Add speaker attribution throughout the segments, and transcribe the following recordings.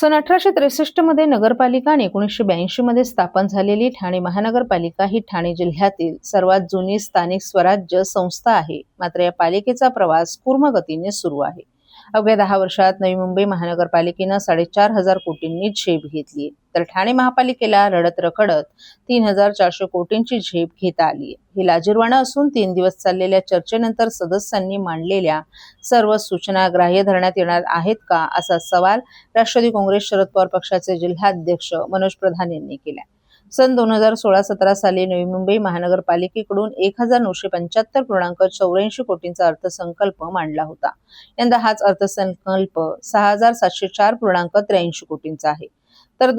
Speaker 1: सन 1863 मध्ये नगरपालिका आणि 1982 मध्ये स्थापन झालेली ठाणे महानगरपालिका ही ठाणे जिल्ह्यातील सर्वात जुनी स्थानिक स्वराज्य संस्था आहे. मात्र या पालिकेचा प्रवास कूर्म गतीने सुरू आहे. अवघ्या 10 वर्षात नवी मुंबई महानगरपालिकेनं 4,500 कोटींनी झेप घेतली, तर ठाणे महापालिकेला रडत रखडत 3,400 कोटींची झेप घेता आली. ही लाजिरवाणं असून 3 दिवस चाललेल्या चर्चेनंतर सदस्यांनी मांडलेल्या सर्व सूचना ग्राह्य धरण्यात येणार आहेत का, असा सवाल राष्ट्रवादी काँग्रेस शरद पवार पक्षाचे जिल्हाध्यक्ष मनोज प्रधान यांनी केला. सन 2016-17 साली नवी मुंबई महानगरपालिकेकडून 1,975.84 कोटींचा अर्थसंकल्प मांडला होता. यंदा हाच अर्थसंकल्प 6,704.83 कोटींचा आहे. तर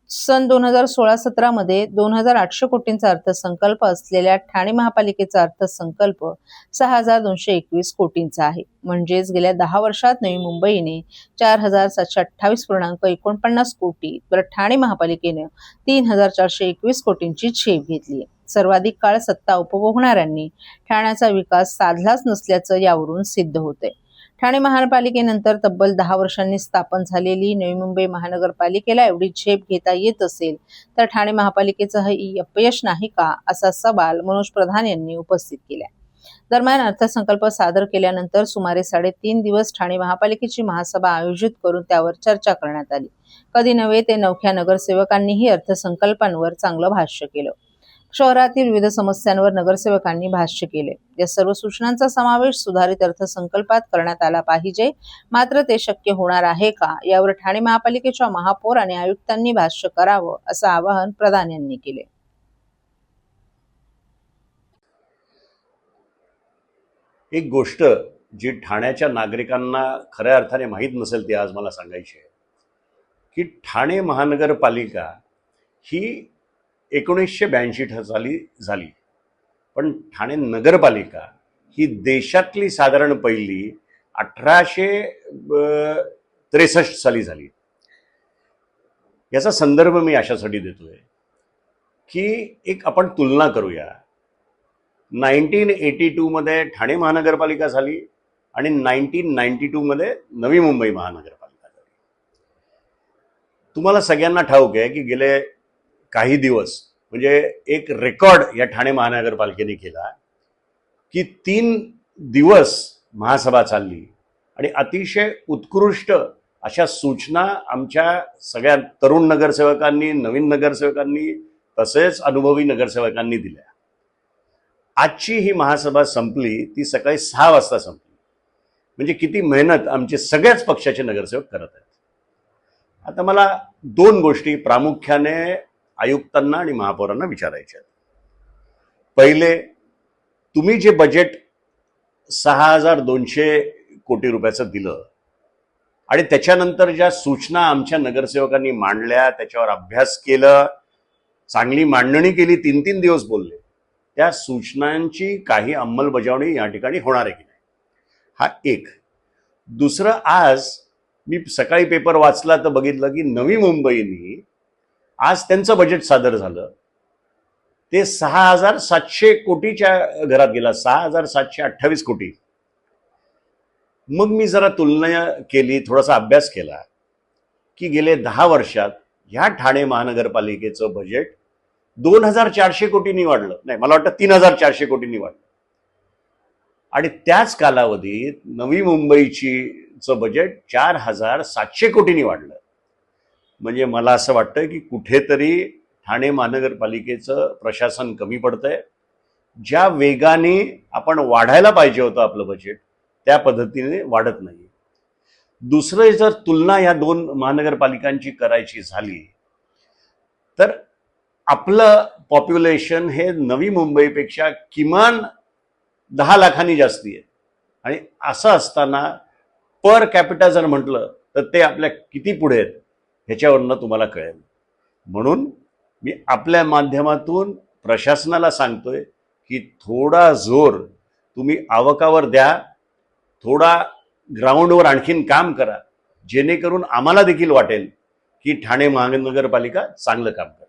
Speaker 1: सन 2016-17 मध्ये 2,800 कोटींचा अर्थसंकल्प असलेल्या ठाणे महापालिकेचा अर्थसंकल्प 6,221 कोटींचा आहे. म्हणजेच गेल्या 10 वर्षात नवी मुंबईने 4,728.49 कोटी, तर ठाणे महापालिकेने 3,421 कोटींची झेप घेतली. सर्वाधिक काळ सत्ता उपभोगणाऱ्यांनी ठाण्याचा विकास साधलाच नसल्याचं यावरून सिद्ध होते. ठाणे महानगरपालिकेनंतर तब्बल 10 वर्षांनी स्थापन झालेली नवी मुंबई महानगरपालिकेला एवढी झेप घेता येत असेल तर ठाणे महापालिकेचं हे अपयश नाही का, असा सवाल मनोज प्रधान यांनी उपस्थित केला. दरम्यान अर्थसंकल्प सादर केल्यानंतर सुमारे 3.5 दिवस ठाणे महापालिकेची महासभा आयोजित करून त्यावर चर्चा करण्यात आली. कधी नव्हे ते नवख्या नगरसेवकांनीही अर्थसंकल्पांवर चांगलं भाष्य केलं. शहरातील विविध समस्यांवर नगरसेवकांनी भाष्य केले. या सर्व सूचनांचा समावेश सुधारित अर्थसंकल्पात करण्यात आला पाहिजे. मात्र ते शक्य होणार आहे का, यावर ठाणे महापालिकेच्या महापौर आणि आयुक्तांनी भाष्य करावं, असं आवाहन प्रधान यांनी केले.
Speaker 2: एक गोष्ट जी ठाण्याच्या नागरिकांना खऱ्या अर्थाने माहीत नसेल ती आज मला सांगायची आहे की ठाणे महानगरपालिका ही 1982 साली झाली, पण ठाणे नगरपालिका ही देशातली साधारण पहिली 1863 साली झाली. याचा संदर्भ मी अशासाठी देतोय की एक आपण तुलना करूया. 1982 मध्ये ठाणे महानगरपालिका झाली आणि 1992 मध्ये नवी मुंबई महानगरपालिका झाली. तुम्हाला सगळ्यांना ठाऊक आहे की गेले काही दिवस म्हणजे एक रेकॉर्ड या ठाणे महानगरपालिकेने केला की 3 दिवस महासभा चालली आणि अतिशय उत्कृष्ट अशा सूचना आमच्या सगळ्या तरुण नगरसेवकांनी, नवीन नगरसेवकांनी, तसेच अनुभवी नगरसेवकांनी दिल्या. आजची ही महासभा संपली ती सकाळी 6 वाजता संपली. म्हणजे किती मेहनत आमचे सगळ्याच पक्षाचे नगरसेवक करत आहेत. आता मला 2 गोष्टी प्रामुख्याने आयुक्तांना आणि महापौरांना विचारायच्या आहेत. पहिले, तुम्ही जे बजेट 6,200 कोटी रुपयाचं दिलं आणि त्याच्यानंतर ज्या सूचना आमच्या नगरसेवकांनी मांडल्या, त्याच्यावर अभ्यास केलं, चांगली मांडणी केली, 3-3 दिवस बोलले, त्या सूचनांची काही अंमलबजावणी या ठिकाणी होणार आहे की नाही, हा एक. दुसरं, आज मी सकाळी पेपर वाचला तर बघितलं की नवी मुंबईनी आज त्यांचं बजेट सादर झालं, ते 6,700 कोटीच्या घरात गेला, 6,728 कोटी. मग मी जरा तुलना केली, थोडासा अभ्यास केला की गेले 10 वर्षात ह्या ठाणे महानगरपालिकेचं बजेट 2,400 कोटींनी वाढलं, नाही मला वाटतं 3,400 कोटींनी वाढलं. आणि त्याच कालावधीत नवी मुंबईचं बजेट 4,700 कोटींनी वाढलं. म्हणजे मला असं वाटतं की कुठेतरी ठाणे महानगरपालिकेचं प्रशासन कमी पडतंय. ज्या वेगाने आपण वाढायला पाहिजे होतं आपलं बजेट, त्या पद्धतीने वाढत नाही. दुसरं, जर तुलना या 2 महानगरपालिकांची करायची झाली तर आपलं पॉप्युलेशन हे नवी मुंबईपेक्षा किमान 10 लाखांनी जास्ती आहे. आणि असं असताना पर कॅपिटा जर म्हटलं तर ते आपल्या किती पुढे आहेत ह्याच्यावरनं तुम्हाला कळेल. म्हणून मी आपल्या माध्यमातून प्रशासनाला सांगतोय की थोडा जोर तुम्ही आवकावर द्या, थोडा ग्राउंडवर आणखीन काम करा, जेणेकरून आम्हाला देखील वाटेल की ठाणे महानगरपालिका चांगलं काम करते.